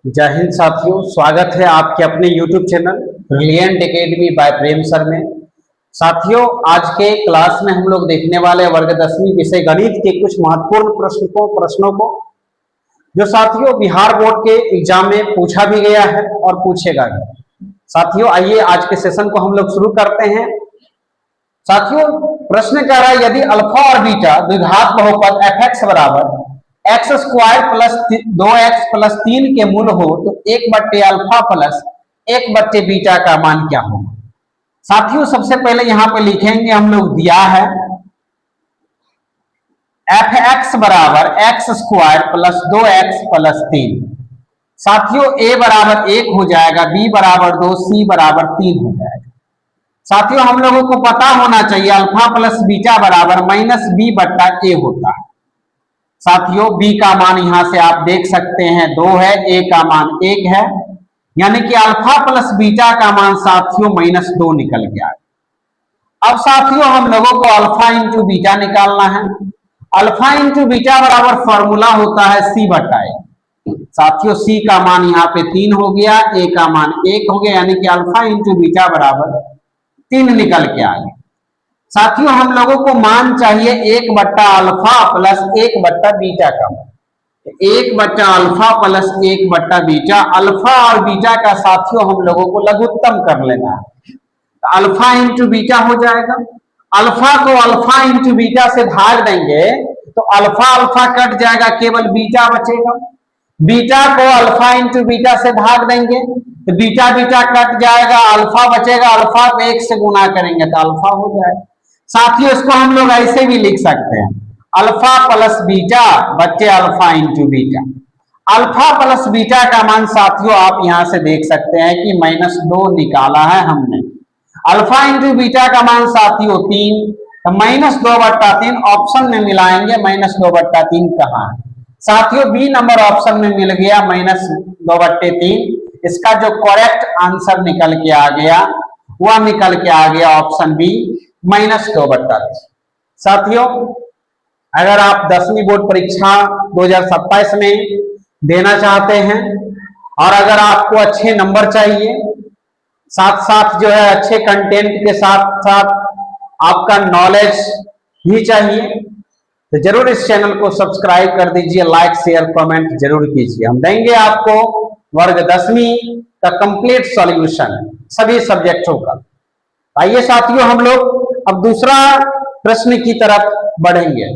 जय हिंद साथियों, स्वागत है आपके अपने YouTube channel brilliant academy by Prem sir में। साथियों, आज के क्लास में हम लोग देखने वाले वर्ग 10वीं विषय गणित के कुछ महत्वपूर्ण प्रश्नों को जो साथियों बिहार बोर्ड के एग्जाम में पूछा भी गया है और पूछेगा भी। साथियों, आइए आज के सेशन को हम लोग शुरू करते हैं। साथियों, प्रश्न कह रहा है यदि अल्फा और बीटा द्विघात बहुपद f(x) बराबर x square plus 2x plus 3 के मूल हो तो 1/अल्फा प्लस 1/बीटा का मान क्या होगा। साथियों, सबसे पहले यहां पे लिखेंगे हम लोग, दिया है f(x) बराबर x square plus 2x plus 3। साथियों, a बराबर 1 हो जाएगा, b बराबर 2, c बराबर 3 हो जाएगा। साथियों, हम लोगों को पता होना चाहिए अल्फा प्लस बीटा बराबर -b/a होता है। साथियों, b का मान यहां से आप देख सकते हैं 2 है, a का मान 1 है, यानी कि अल्फा प्लस बीटा का मान साथियों -2 निकल गया। अब साथियों, हम लोगों को अल्फा इंटू बीटा निकालना है। अल्फा इंटू बीटा बराबर फॉर्मूला होता है c/a। साथियों, c का मान यहाँ पे 3 हो गया, a का मान 1 हो गया, यानी कि अल्फा इंटू बीटा बराबर 3 निकल के आ गया। साथियों, हम लोगों को मान चाहिए 1/अल्फा प्लस 1/बीटा का। 1/अल्फा प्लस 1/बीटा, अल्फा और बीटा का साथियों हम लोगों को लघुत्तम कर लेना है। तो अल्फा इंटू बीटा हो जाएगा। अल्फा को अल्फा इंटू बीटा से भाग देंगे तो अल्फा अल्फा कट जाएगा, केवल बीटा बचेगा। बीटा को अल्फा इंटू बीटा से भाग देंगे तो बीटा बीटा कट जाएगा, अल्फा बचेगा। अल्फा को 1 से गुना करेंगे तो अल्फा हो जाएगा। साथियों, इसको हम लोग ऐसे भी लिख सकते हैं, अल्फा प्लस बीटा बच्चे alpha into beta. Alpha plus beta का मान साथियों आप यहां से देख सकते हैं कि -2 निकाला है हमने। अल्फा इंटू बीटा का मान साथियों 3, तो -2/3 ऑप्शन में मिलाएंगे। -2/3 कहाँ है साथियों? बी नंबर ऑप्शन में मिल गया, -2/3। इसका जो करेक्ट आंसर निकल के आ गया वह निकल के आ गया ऑप्शन बी, -2/3। साथियों, अगर आप 10वीं बोर्ड परीक्षा 2027 में देना चाहते हैं और अगर आपको अच्छे नंबर चाहिए, साथ साथ जो है अच्छे कंटेंट के साथ साथ आपका नॉलेज भी चाहिए, तो जरूर इस चैनल को सब्सक्राइब कर दीजिए, लाइक शेयर कमेंट जरूर कीजिए। हम देंगे आपको वर्ग 10वीं का कंप्लीट सॉल्यूशन सभी सब्जेक्टों का। आइए साथियों, हम लोग अब दूसरा प्रश्न की तरफ बढ़ेंगे।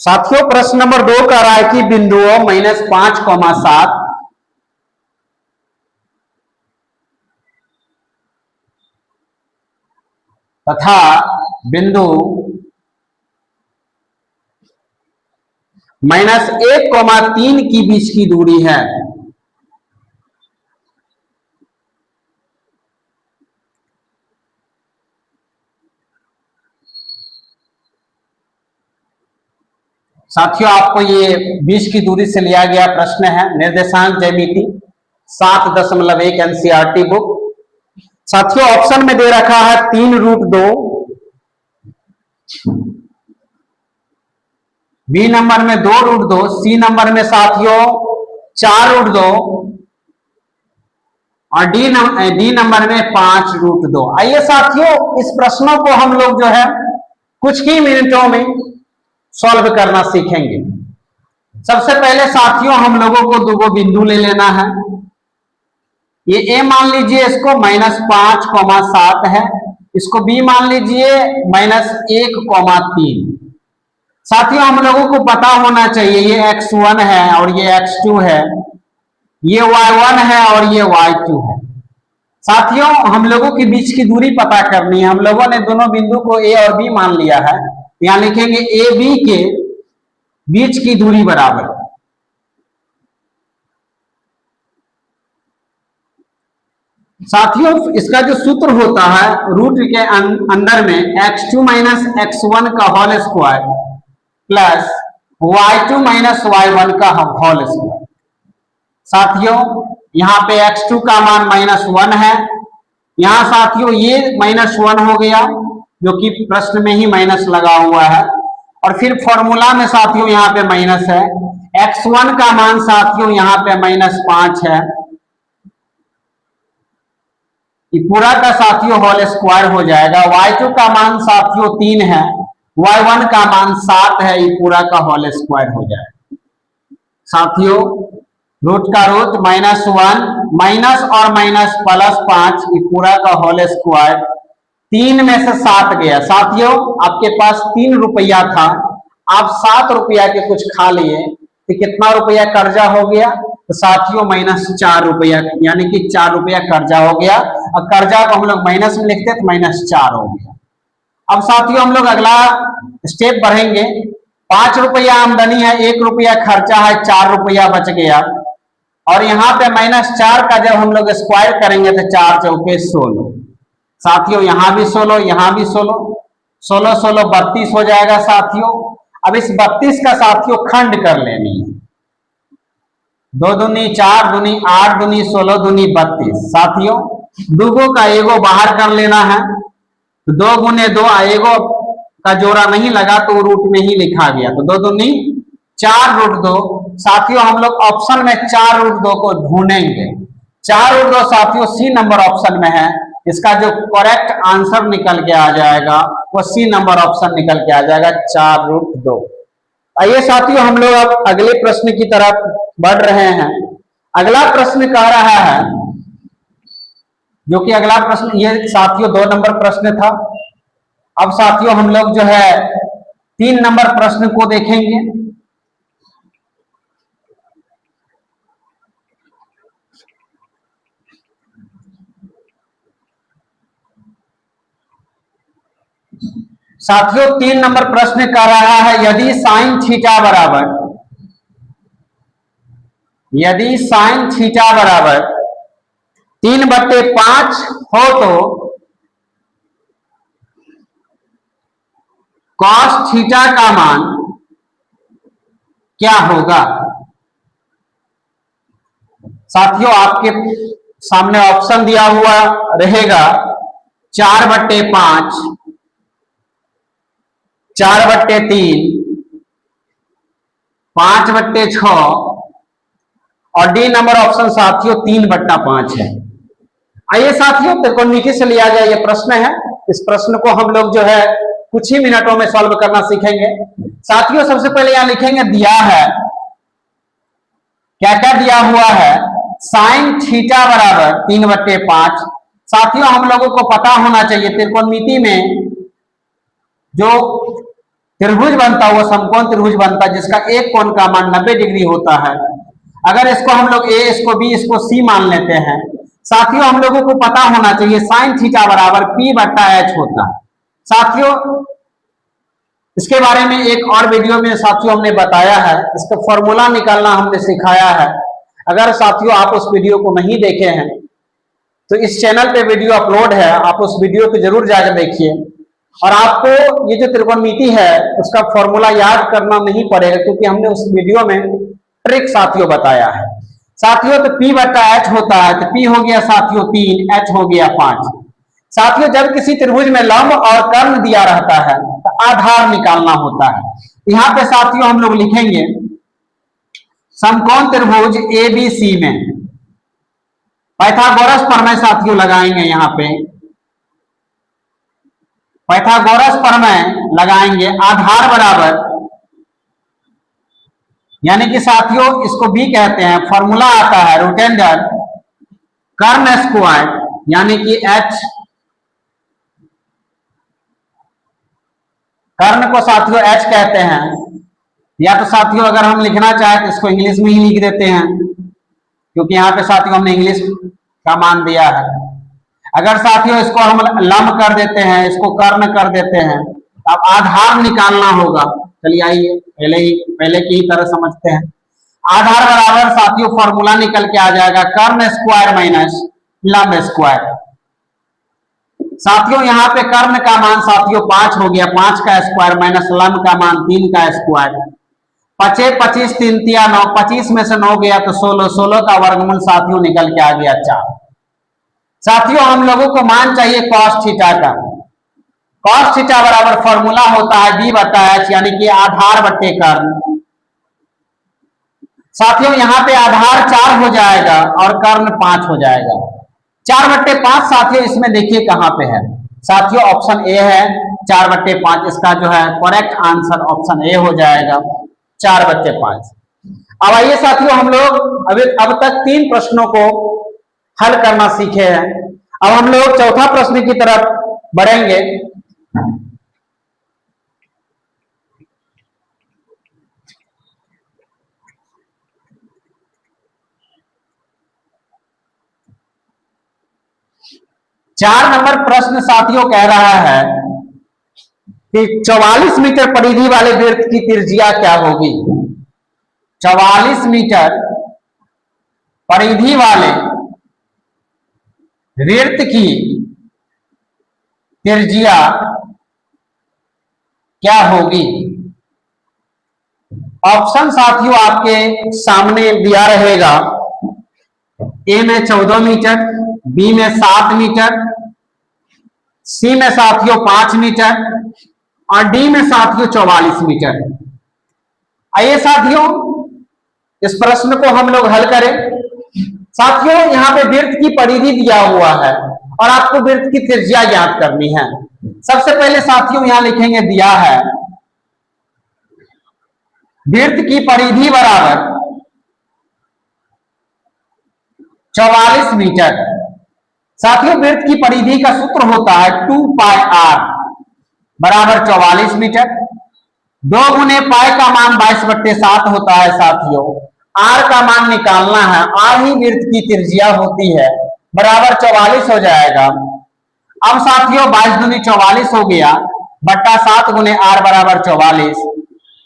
साथियों, प्रश्न नंबर 2 कह रहा है कि बिंदुओं -5,7 तथा बिंदु -1,3 की बीच की दूरी है। साथियों, आपको ये बीच की दूरी से लिया गया प्रश्न है, निर्देशांक ज्यामिति 7.1 एनसीईआरटी बुक। साथियों, ऑप्शन में दे रखा है 3√2, बी नंबर में 2√2, सी नंबर में साथियों 4√2 और डी नंबर में 5√2। आइए साथियों, इस प्रश्नों को हम लोग जो है कुछ ही मिनटों में सॉल्व करना सीखेंगे। सबसे पहले साथियों हम लोगों को दो बिंदु ले लेना है। ये ए मान लीजिए, इसको -5,7 है, इसको बी मान लीजिए -1,3। साथियों, हम लोगों को पता होना चाहिए ये x1 है और ये x2 है, ये y1 है और ये y2 है। साथियों, हम लोगों के बीच की दूरी पता करनी है। हम लोगों ने दोनों बिंदु को a और b मान लिया है, यहां लिखेंगे ए बी के बीच की दूरी बराबर। साथियों, इसका जो सूत्र होता है रूट के अंदर में x2 - x1 का whole square plus y2 minus y1 का होल स्क्वायर। साथियों यहाँ पे x2 का मान -1 है, यहाँ साथियों ये -1 हो गया जो कि प्रश्न में ही माइनस लगा हुआ है, और फिर फॉर्मूला में साथियों यहाँ पे माइनस है। x1 का मान साथियों यहाँ पे -5 है, ये पूरा का साथियों होल स्क्वायर हो जाएगा। y2 का मान साथियों 3 है, y1 का मान 7 है, ये पूरा का होल स्क्वायर हो जाएगा। साथियों रूट का रूट -1 माइनस और माइनस +5, ये पूरा का होल स्क्वायर। 3 में से 7 गया। साथियों आपके पास 3 रुपया था, आप 7 रुपया के कुछ खा लिए तो कितना रुपया कर्जा हो गया? तो साथियों -4 रुपया, यानी कि 4 रुपया कर्जा हो गया। अब कर्जा को हम लोग माइनस में लिखते तो -4 हो गया। अब साथियों हम लोग अगला स्टेप बढ़ेंगे। 5 रुपया आमदनी है, 1 रुपया खर्चा है, 4 रुपया बच गया। और यहाँ पे -4 का जब हम लोग स्क्वायर करेंगे तो 4 चौके 16। साथियों यहाँ भी 16, यहाँ भी 16, 16 16 32 हो जाएगा साथियों। अब इस 32 का साथियों खंड कर लेनी है। 2 दूनी 4, दूनी 8, दूनी 16, दूनी 32। साथियों दूगो का एगो बाहर कर लेना है, तो 2 गुने 2, एगो का जोड़ा नहीं लगा तो रूट में ही लिखा गया, तो 2 दूनी 4 रूट 2। साथियों हम लोग ऑप्शन में 4 रूट 2 को ढूंढेंगे। 4 रूट 2 साथियों सी नंबर ऑप्शन में है, इसका जो करेक्ट आंसर निकल के आ जाएगा वो सी नंबर ऑप्शन निकल के आ जाएगा, 4 रूट 2। आइए साथियों हम लोग अब अगले प्रश्न की तरफ बढ़ रहे हैं। अगला प्रश्न कह रहा है, जो कि अगला प्रश्न ये साथियों 2 नंबर प्रश्न था। अब साथियों हम लोग जो है 3 नंबर प्रश्न को देखेंगे। साथियों 3 नंबर प्रश्न कर रहा है, यदि साइन थीटा बराबर 3/5 हो तो कॉस थीटा का मान क्या होगा? साथियों आपके सामने ऑप्शन दिया हुआ रहेगा 4/5, 4/3, 5/6 और डी नंबर ऑप्शन साथियों 3/5 है। आइए साथियों त्रिकोणमिति से लिया गया ये प्रश्न है। इस प्रश्न को हम लोग जो है कुछ ही मिनटों में सॉल्व करना सीखेंगे। साथियों सबसे पहले यहां लिखेंगे, दिया है क्या क्या दिया हुआ है, साइन थीटा बराबर 3/5। साथियों हम लोगों को पता होना चाहिए त्रिकोणमिति में जो त्रिभुज बनता है वो समकोण त्रिभुज बनता है जिसका एक कोण का मान 90 डिग्री होता है। अगर इसको हम लोग ए, इसको बी, इसको सी मान लेते हैं। साथियों हम लोगों को पता होना चाहिए साइन थीटा बराबर P/H होता है। साथियों इसके बारे में एक और वीडियो में साथियों हमने बताया है, इसका फॉर्मूला निकालना हमने सिखाया है। अगर साथियों आप उस वीडियो को नहीं देखे हैं तो इस चैनल पे वीडियो अपलोड है, आप उस वीडियो को जरूर जाकर देखिए। और आपको ये जो त्रिकोणमिति है उसका फॉर्मूला याद करना नहीं पड़ेगा क्योंकि हमने उस वीडियो में ट्रिक साथियों बताया है। साथियों तो P/H होता है, तो P हो गया साथियों 3, H हो गया 5। साथियों जब किसी त्रिभुज में लंब और कर्ण दिया रहता है तो आधार निकालना होता है। यहाँ पे साथियों हम लोग लिखेंगे समकोण त्रिभुज ABC में पाइथागोरस प्रमेय साथियों लगाएंगे। यहाँ पे पाइथागोरस प्रमेय लगाएंगे, आधार बराबर, यानी कि साथियों इसको भी कहते हैं, फॉर्मूला आता है √, कर्ण स्क्वायर यानी कि H, कर्ण को साथियों H कहते हैं। या तो साथियों अगर हम लिखना चाहें तो इसको इंग्लिश में ही लिख देते हैं क्योंकि यहाँ पे साथियों हमने इंग्लिश का मान दिया है। अगर साथियों इसको हम लंब कर देते हैं, इसको कर्ण कर देते हैं, अब आधार निकालना होगा। चलिए आइए पहले की ही तरह समझते हैं। आधार बराबर साथियों फॉर्मूला निकल के आ जाएगा कर्ण स्क्वायर माइनस लंब स्क्वायर। साथियों यहाँ पे कर्ण का मान साथियों 5 हो गया, 5 का स्क्वायर माइनस लंब का मान 3 का स्क्वायर। पचे 25 3 तिया 9, 25 में से 9 गया तो 16, 16 का वर्गमूल साथियों निकल के आ गया 4। साथियों हम लोगों को मान चाहिए cos थीटा का। cos थीटा बराबर फॉर्मूला होता है b बटा h, यानी कि आधार बट्टे कर्ण। साथियों यहाँ पे आधार 4 हो जाएगा और कर्ण 5 हो जाएगा। 4/5 साथियों इसमें देखिए कहां पे है साथियों, ऑप्शन ए है 4/5। इसका जो है करेक्ट आंसर ऑप्शन ए हो जाएगा 4/5। अब आइए साथियों हम लोग अब तक 3 प्रश्नों को हल करना सीखे हैं। अब हम लोग चौथा प्रश्न की तरफ बढ़ेंगे। चार नंबर प्रश्न साथियों कह रहा है कि 44 मीटर परिधि वाले वृत्त की त्रिज्या क्या होगी। 44 मीटर परिधि वाले वृत्त की त्रिज्या क्या होगी। ऑप्शन साथियों आपके सामने दिया रहेगा। ए में 14 मीटर, बी में 7 मीटर, सी में साथियों 5 मीटर और डी में साथियों 44 मीटर। आइए साथियों इस प्रश्न को हम लोग हल करें। साथियों यहां पे वृत्त की परिधि दिया हुआ है और आपको वृत्त की त्रिज्या ज्ञात करनी है। सबसे पहले साथियों यहां लिखेंगे दिया है वृत्त की परिधि बराबर 44 मीटर। साथियों वृत्त की परिधि का सूत्र होता है 2 पाई r बराबर 44 मीटर। 2 गुने पाई का मान 22/7 होता है साथियों। r का मान निकालना है, r ही वृत्त की त्रिज्या होती है, बराबर 44 हो जाएगा। अब साथियों 22 दूनी 44 हो गया बट्टा 7 गुने r बराबर 44।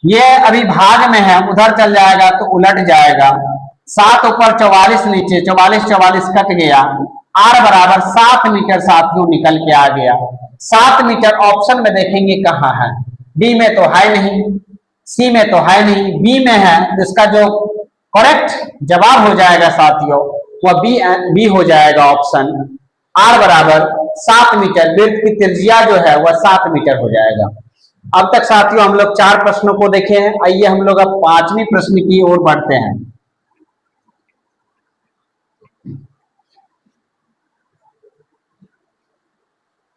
ये अभी भाग में है, उधर चल जाएगा तो उलट जाएगा। 7 ऊपर 44 नीचे, 44 44 कट गया। r बराबर 7 मीटर साथियों निकल के आ गया। 7 मीटर ऑप्शन में देखेंगे कहां है, डी में तो है नहीं, सी में तो है नहीं, बी में है। इसका जो करेक्ट जवाब हो जाएगा साथियों वह बी हो जाएगा ऑप्शन। r बराबर 7 मीटर, वृत्त की त्रिज्या जो है वह 7 मीटर हो जाएगा। अब तक साथियों हम लोग 4 प्रश्नों को देखे हैं। आइए हम लोग अब 5वें प्रश्न की ओर बढ़ते हैं।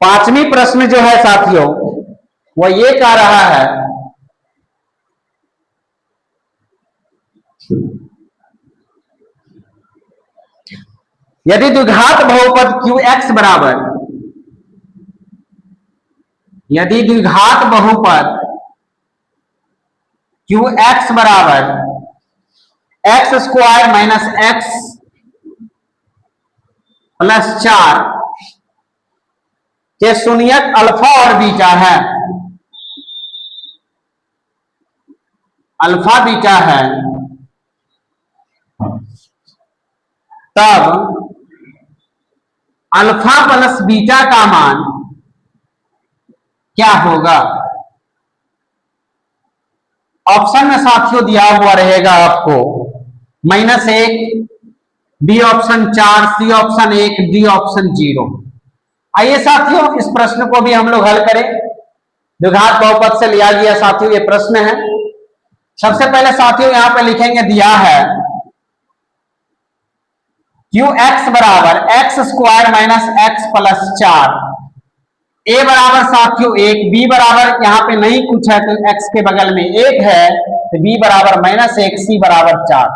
पांचवी प्रश्न जो है साथियों वो ये कह रहा है यदि द्विघात बहुपद QX बराबर, यदि द्विघात बहुपद QX बराबर x² माइनस x प्लस 4 के शून्यक अल्फा और बीटा है, अल्फा बीटा है, तब अल्फा प्लस बीटा का मान क्या होगा। ऑप्शन में साथियों दिया हुआ रहेगा आपको -1, B option 4, C option 1, D option 0। आइए साथियों इस प्रश्न को भी हम लोग हल करें। द्विघात बहुपद से लिया गया साथियों ये प्रश्न है। सबसे पहले साथियों यहां पे लिखेंगे दिया है QX बराबर x² minus x plus 4। a बराबर साथियों 1, b बराबर यहां पे नहीं कुछ है तो x के बगल में 1 है तो b बराबर -1, c बराबर 4।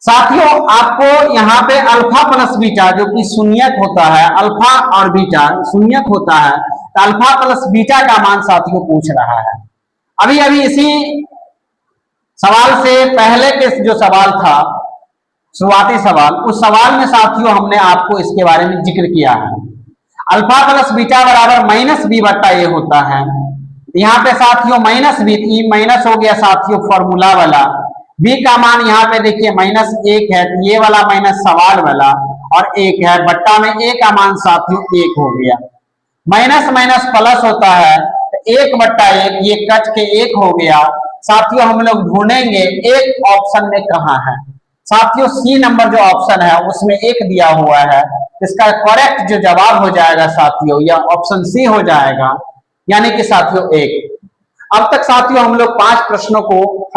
साथियों आपको यहाँ पे अल्फा प्लस बीटा जो कि शून्यक होता है, अल्फा और बीटा शून्यक होता है, तो अल्फा प्लस बीटा का मान साथियों पूछ रहा है। अभी अभी इसी सवाल से पहले के जो सवाल था शुरुआती सवाल, उस सवाल में साथियों हमने आपको इसके बारे में जिक्र किया है। अल्फा प्लस बीटा बराबर -b बट्टा a होता है। यहाँ पे साथियों -b माइनस हो गया साथियों फॉर्मूला वाला। b का मान यहाँ पे देखिए -1 है, तो ये वाला माइनस सवाल वाला और 1 है, बट्टा में a का मान साथियों 1 हो गया। माइनस माइनस प्लस होता है तो 1/1 ये कट के 1 हो गया। साथियों हम लोग ढूंढेंगे एक ऑप्शन में कहां है। साथियों सी नंबर जो ऑप्शन है उसमें एक दिया हुआ है, इसका करेक्ट जो जवाब हो जाएगा साथियों या ऑप्शन सी हो जाएगा, यानी कि साथियों एक। अब तक साथियों हम लोग 5 प्रश्नों को